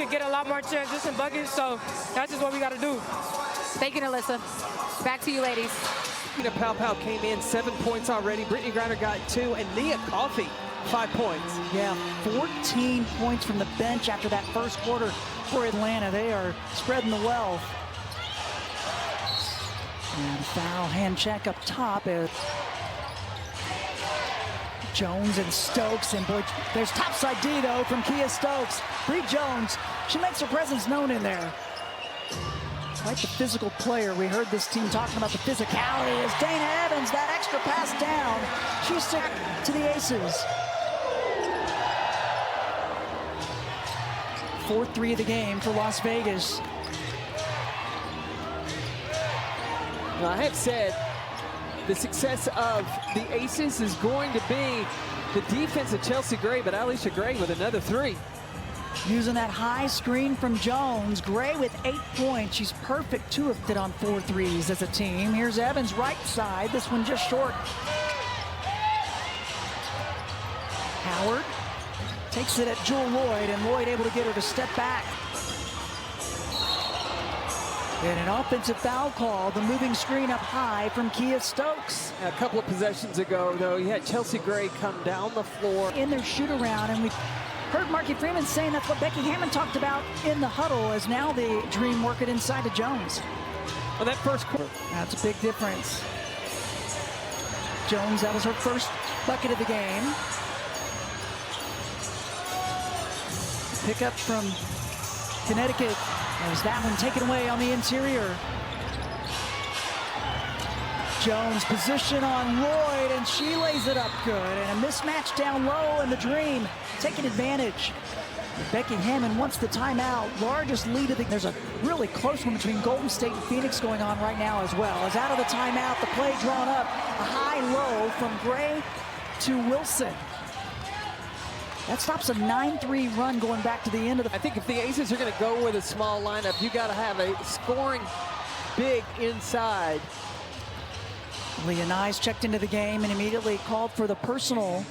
could get a lot more transition buckets, so that's just what we got to do. Thank you, Alyssa. Back to you, ladies. Pow Pow came in 7 points already. Brittany Griner got 2, and Nia Coffey 5 points. Yeah, 14 points from the bench after that first quarter for Atlanta. They are spreading the wealth. And foul hand check up top is Jones and Stokes, and boy, there's topside D though from Kia Stokes. Bree Jones, she makes her presence known in there. Quite the physical player. We heard this team talking about the physicality as Dana Evans, that extra pass down. She's stuck to the Aces. 4-3 of the game for Las Vegas. Well, I have said the success of the Aces is going to be the defense of Chelsea Gray, but Alicia Gray with another 3. Using that high screen from Jones. Gray with 8 points. She's perfect. 2 of it on 4 threes as a team. Here's Evans right side. This one just short. Howard takes it at Jewel Lloyd, and Lloyd able to get her to step back. And an offensive foul call, the moving screen up high from Kia Stokes. A couple of possessions ago, though, you had Chelsea Gray come down the floor. In their shoot-around, and we heard Marky Freeman saying that's what Becky Hammond talked about in the huddle, as now the dream working inside to Jones. Well, that first quarter. That's a big difference. Jones, that was her first bucket of the game. Pick up from Connecticut. There's that one taken away on the interior. Jones position on Lloyd, and she lays it up good. And a mismatch down low, and the Dream taking advantage. Becky Hammond wants the timeout. Largest lead of the... There's a really close one between Golden State and Phoenix going on right now as well. As out of the timeout, the play drawn up. A high-low from Gray to Wilson. That stops a 9-3 run going back to the end of the... I think if the Aces are going to go with a small lineup, you got to have a scoring big inside. Leah Nyes checked into the game and immediately called for the personal.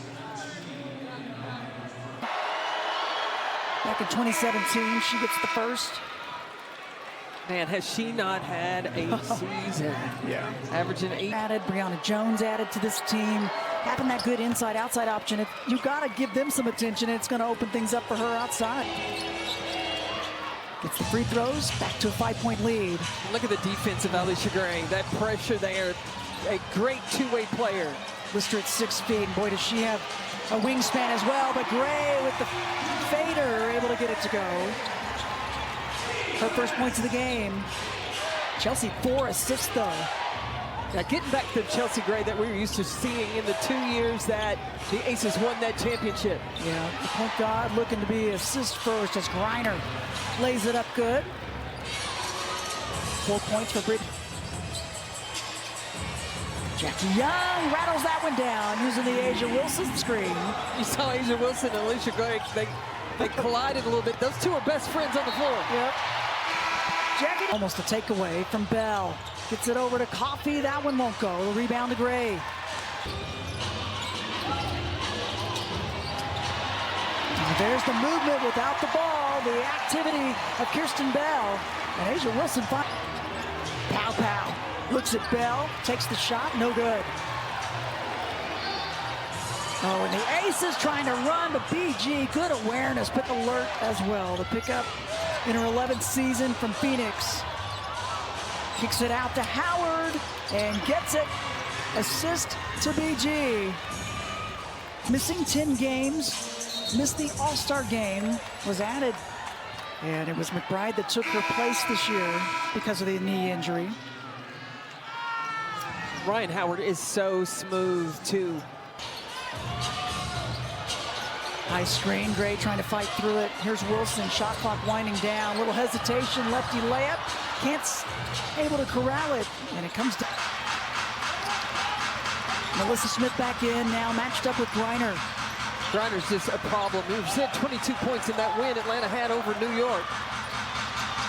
Back in 2017, she gets the first. Man, has she not had a season? Yeah. Averaging 8. Added, Brianna Jones added to this team. Having that good inside-outside option, you got to give them some attention. It's going to open things up for her outside. Gets the free throws, back to a 5-point lead. Look at the defense of Alicia Gray. That pressure there, a great two-way player. Lister at 6 feet, and boy, does she have a wingspan as well, but Gray with the fader able to get it to go. Her first points of the game. Chelsea 4 assists though. Now getting back to Chelsea Gray that we were used to seeing in the 2 years that the Aces won that championship. Yeah, the point guard looking to be assist first as Griner lays it up good. 4 points for Britt. Jackie Young rattles that one down using the Asia Wilson screen. You saw Asia Wilson and Alicia Gray, they collided a little bit. Those two are best friends on the floor. Yep. Jackie. Almost a takeaway from Bell. Gets it over to Coffey. That one won't go. The rebound to Gray. And there's the movement without the ball. The activity of Kirsten Bell. And Asia Wilson. Pow Pow. Looks at Bell. Takes the shot. No good. Oh, and the Aces trying to run to BG. Good awareness, but alert as well. The pickup in her 11th season from Phoenix. Kicks it out to Howard and gets it. Assist to BG. Missing 10 games. Missed the All-Star game. Was added. And it was McBride that took her place this year because of the knee injury. Ryan Howard is so smooth, too. High screen, Gray trying to fight through it. Here's Wilson, shot clock winding down. Little hesitation, lefty layup. Can't, able to corral it, and it comes down. Melissa Smith back in now, matched up with Griner. Griner's just a problem. He had 22 points in that win Atlanta had over New York.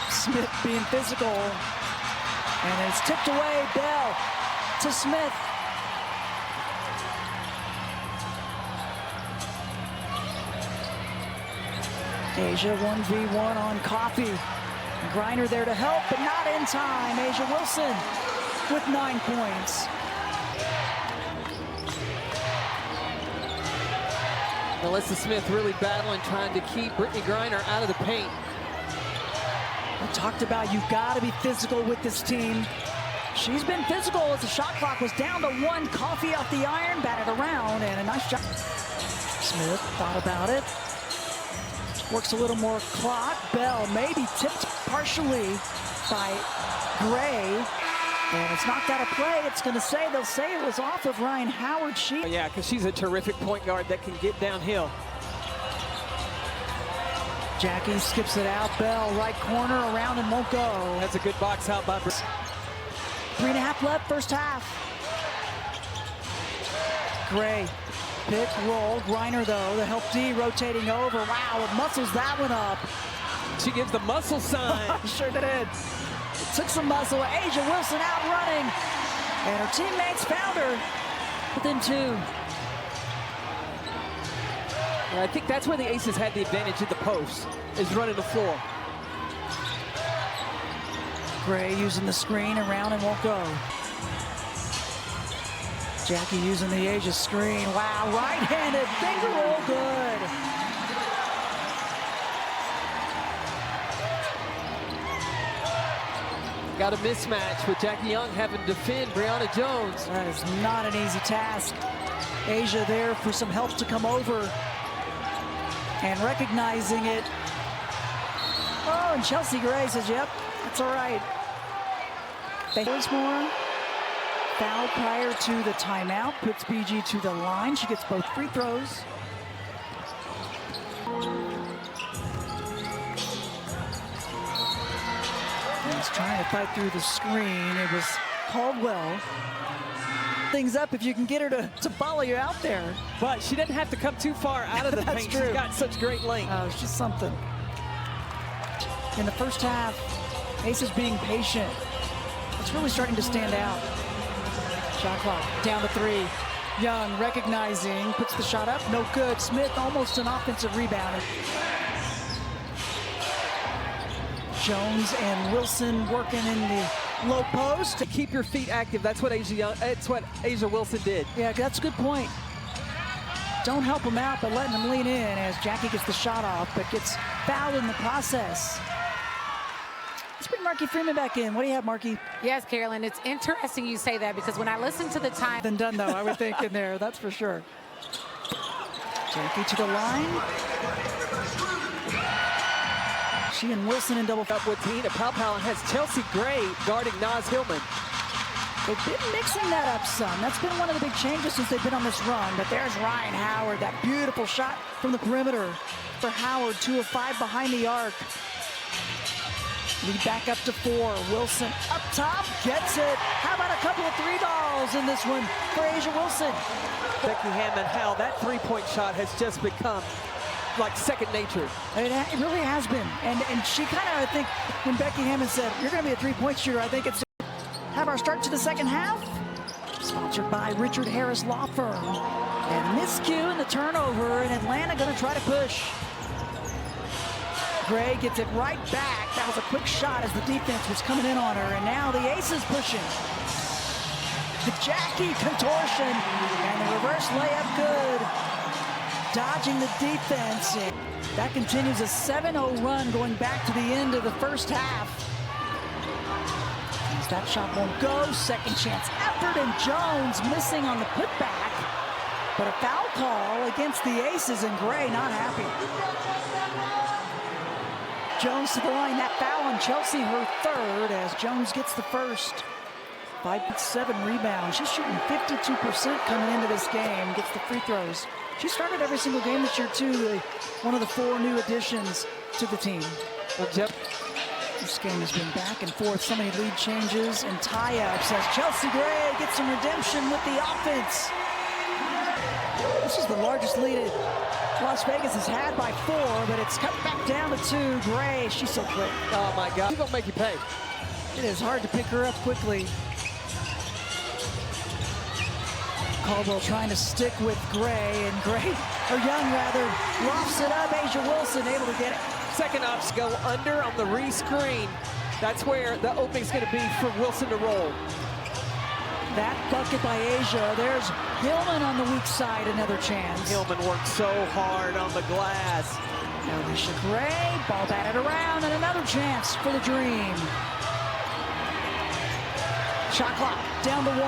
Smith being physical, and it's tipped away. Bell to Smith. Asia 1v1 on Coffee. Griner there to help, but not in time. Asia Wilson with 9 points. Melissa Smith really battling, trying to keep Brittany Griner out of the paint. We talked about you've got to be physical with this team. She's been physical as the shot clock was down to 1. Coffee off the iron, batted around, and a nice shot. Smith thought about it. Works a little more clock. Bell maybe tipped partially by Gray. And it's knocked out of play. It's going to say, they'll say it was off of Ryan Howard. Yeah, because she's a terrific point guard that can get downhill. Jackie skips it out. Bell, right corner, around and won't go. That's a good box out by 3.5 left, first half. Gray, pick, roll. Griner, though, the help D rotating over. Wow, it muscles that one up. She gives the muscle sign. Sure did. Took some muscle. Asia Wilson out running. And her teammates found her within 2. I think that's where the Aces had the advantage at the post, is running the floor. Gray using the screen around and won't go. Jackie using the Asia screen. Wow, right-handed finger roll, good. Got a mismatch with Jackie Young having to defend Brianna Jones. That is not an easy task. Asia there for some help to come over. And recognizing it. Oh, and Chelsea Gray says, yep, that's all right. More. Foul prior to the timeout. Puts BG to the line. She gets both free throws. He's trying to fight through the screen. It was Caldwell. Things up if you can get her to follow you out there. But she didn't have to come too far out of the That's paint. true. She's got such great length. Oh, it's just something. In the first half, Aces being patient. It's really starting to stand out. Shot clock down to 3. Young recognizing, puts the shot up, no good. Smith almost an offensive rebounder. Jones and Wilson working in the low post. To keep your feet active, that's what Asia Wilson did. Yeah, that's a good point. Don't help him out, but letting him lean in as Jackie gets the shot off, but gets fouled in the process. Let's bring Marky Freeman back in. What do you have, Marky? Yes, Carolyn, it's interesting you say that because when I listen to the time. Than done, though, I would think in there, that's for sure. Jackie to the line. She and Wilson in double. Up with Tina Palpal and has Chelsea Gray guarding Naz Hillman. They've been mixing that up some. That's been one of the big changes since they've been on this run. But there's Ryan Howard, that beautiful shot from the perimeter for Howard. 2 of 5 behind the arc. Lead back up to 4. Wilson up top, gets it. How about a couple of 3 balls in this one for Asia Wilson? Becky Hammond, how that three-point shot has just become like second nature. It really has been. And she kind of, I think, when Becky Hammond said, you're going to be a 3-point shooter, I think it's have our start to the second half. Sponsored by Richard Harris Law Firm. And miscue in the turnover, and Atlanta going to try to push. Gray gets it right back. That was a quick shot as the defense was coming in on her, and now the Aces pushing. The Jackie contortion, and the reverse layup good. Dodging the defense. That continues a 7-0 run going back to the end of the first half. As that shot won't go, second chance effort, and Jones missing on the putback. But a foul call against the Aces, and Gray not happy. Jones to the line, that foul on Chelsea, her 3rd, as Jones gets the first. 5-7 rebounds. She's shooting 52% coming into this game, gets the free throws. She started every single game this year, too. One of the 4 new additions to the team. This game has been back and forth. So many lead changes and tie-ups as Chelsea Gray gets some redemption with the offense. This is the largest lead Las Vegas has had by 4, but it's cut back down to 2. Gray, she's so quick. Oh, my God. She's going to make you pay. It is hard to pick her up quickly. Caldwell trying to stick with Gray, and Gray, or Young rather, lofts it up. Asia Wilson able to get it. Second option go under on the re-screen. That's where the opening's going to be for Wilson to roll. That bucket by Asia. There's Hillman on the weak side, another chance. Hillman worked so hard on the glass. Alicia Gray, ball batted around, and another chance for the Dream. Shot clock down to 1.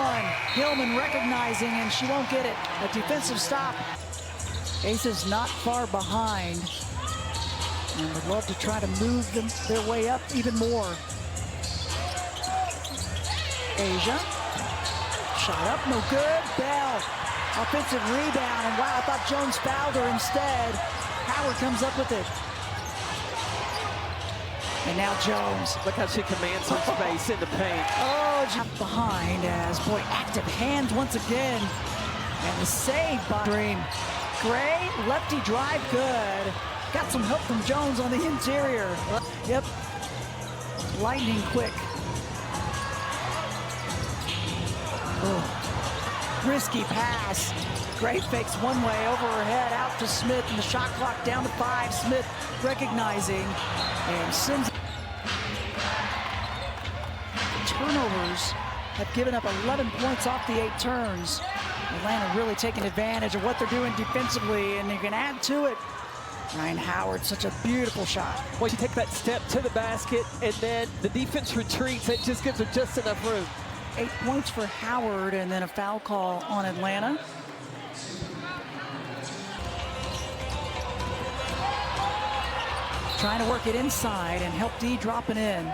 Hillman recognizing, and she won't get it. A defensive stop. Aces not far behind, and would love to try to move them their way up even more. Asia, shot up, no good. Bell, offensive rebound, and wow, I thought Jones fouled her instead. Howard comes up with it. And now Jones. Look how she commands her space in the paint. Oh, behind as, boy, active hands once again. And the save by Dream. Gray, lefty drive, good. Got some help from Jones on the interior. Yep, lightning quick. Oh, risky pass. Gray fakes one way over her head, out to Smith, and the shot clock down to 5. Smith recognizing, and sends. Turnovers have given up 11 points off the 8 turns. Atlanta really taking advantage of what they're doing defensively, and you can add to it. Ryan Howard, such a beautiful shot. Well, you take that step to the basket, and then the defense retreats. It just gives her just enough room. 8 points for Howard, and then a foul call on Atlanta. Trying to work it inside and help D dropping in.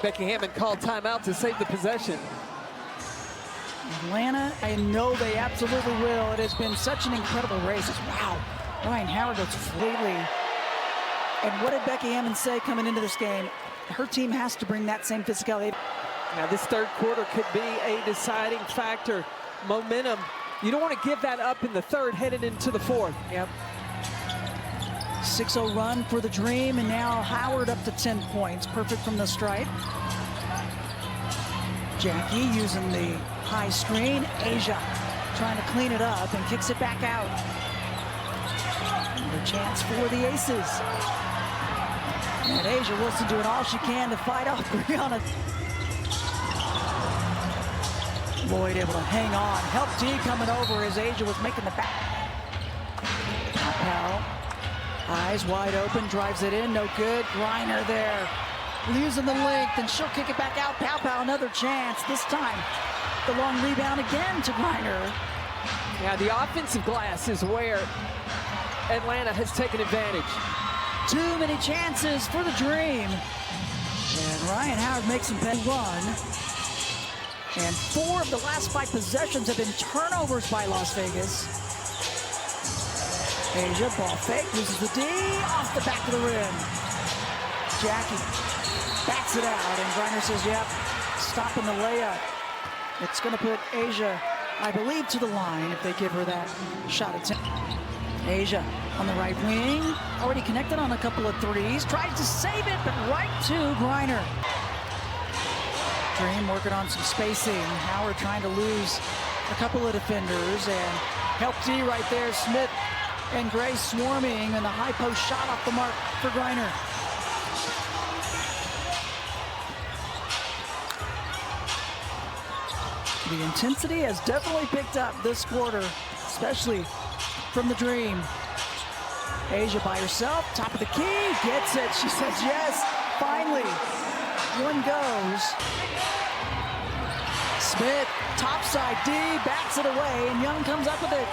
Becky Hammond called timeout to save the possession. Atlanta, I know they absolutely will. It has been such an incredible race. Wow, Ryan Howard goes completely. And what did Becky Hammond say coming into this game? Her team has to bring that same physicality. Now this third quarter could be a deciding factor. Momentum. You don't want to give that up in the third headed into the fourth. Yep. 6-0 run for the Dream, and now Howard up to 10 points. Perfect from the stripe. Jackie using the high screen. Asia trying to clean it up and kicks it back out. Another chance for the Aces. And Asia Wilson doing all she can to fight off Brianna. Lloyd able to hang on. Help D coming over as Asia was making the back. Powell. Eyes wide open, drives it in, no good. Griner there, using the length, and she'll kick it back out. Pow, another chance. This time, the long rebound again to Griner. Yeah, the offensive glass is where Atlanta has taken advantage. Too many chances for the Dream. And Ryan Howard makes some big run. And 4 of the last 5 possessions have been turnovers by Las Vegas. Asia, ball fake, loses the D, off the back of the rim. Jackie backs it out, and Griner says, yep, stopping the layup. It's going to put Asia, I believe, to the line if they give her that shot attempt. Asia on the right wing, already connected on a couple of threes, tried to save it, but right to Griner. Dream working on some spacing. Howard trying to lose a couple of defenders, and help D right there. Smith and Gray swarming, and the high post shot off the mark for Griner. The intensity has definitely picked up this quarter, especially from the Dream. Asia by herself, top of the key, gets it. She says yes, finally. One goes. Smith, topside D, backs it away, and Young comes up with it.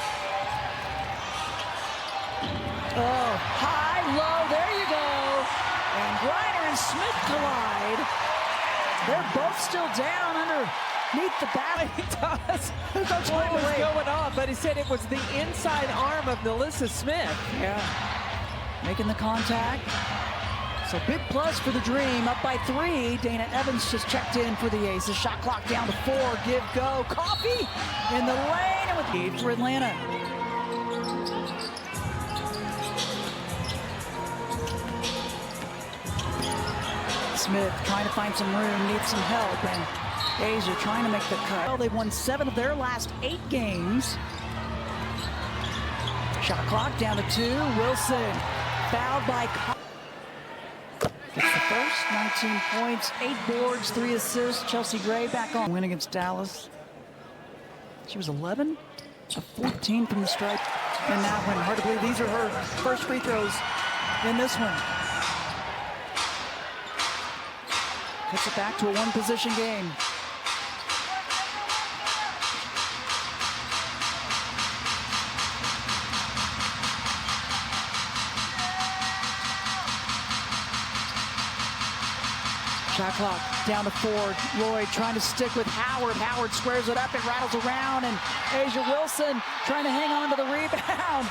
Oh, high, low, there you go. And Griner and Smith collide. They're both still down underneath the bat. He does. What was going on? But he said it was the inside arm of Melissa Smith. Yeah, making the contact. So big plus for the Dream, up by 3. Dana Evans just checked in for the Aces. Shot clock down to 4, give, go. Coffee in the lane, and with lead for Atlanta. Smith trying to find some room, needs some help, and Asia trying to make the cut. Well, they've won 7 of their last 8 games. Shot clock down to 2. Wilson fouled by gets the first, 19 points, 8 boards, 3 assists. Chelsea Gray back on. Win against Dallas. She was 11 of 14 from the stripe in that one. Hard to believe these are her first free throws in this one. Puts it back to a one-position game. Shot clock down to 4. Lloyd trying to stick with Howard. Howard squares it up and rattles around, and Asia Wilson trying to hang on to the rebound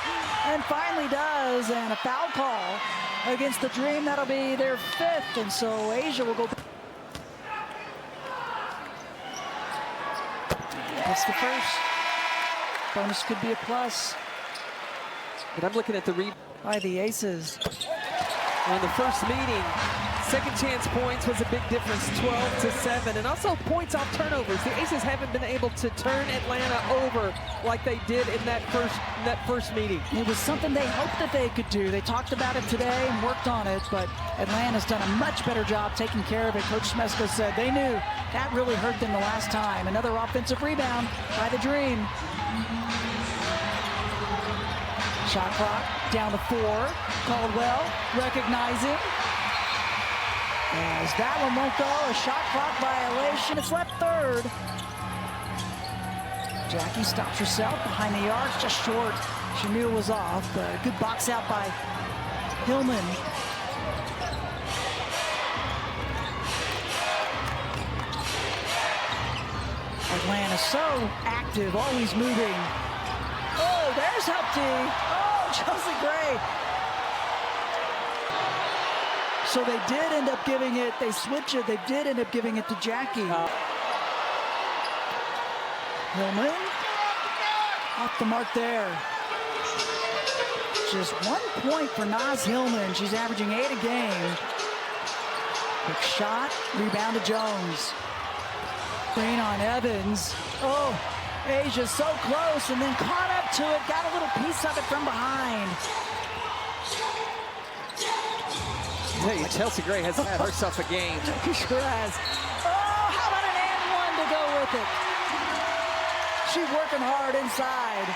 and finally does. And a foul call against the Dream. That'll be their 5th, and so Asia will go. That's the first. Bonus could be a plus. But I'm looking at the rebound By the Aces. on the first meeting. Second chance points was a big difference, 12-7, and also points off turnovers. The Aces haven't been able to turn Atlanta over like they did in that first meeting. It was something they hoped that they could do. They talked about it today and worked on it, but Atlanta's done a much better job taking care of it. Coach Smesko said they knew that really hurt them the last time. Another offensive rebound by the Dream. Shot clock down to 4. Caldwell recognizing. As that one won't go, a shot clock violation. It's left 3rd. Jackie stops herself behind the arc, just short. She knew it was off. Good box out by Hillman. Atlanta so active, always moving. Oh, there's Hupty. Oh, Chelsea Gray. So they did end up giving it, they switch it, they did end up giving it to Jackie. Hillman, off the mark there. Just 1 point for Naz Hillman. She's averaging 8 a game. Quick shot, rebound to Jones. Green on Evans. Oh, Asia so close and then caught up to it, got a little piece of it from behind. Hey, Chelsea Gray has had herself a game. She sure has. Oh, how about an and one to go with it? She's working hard inside.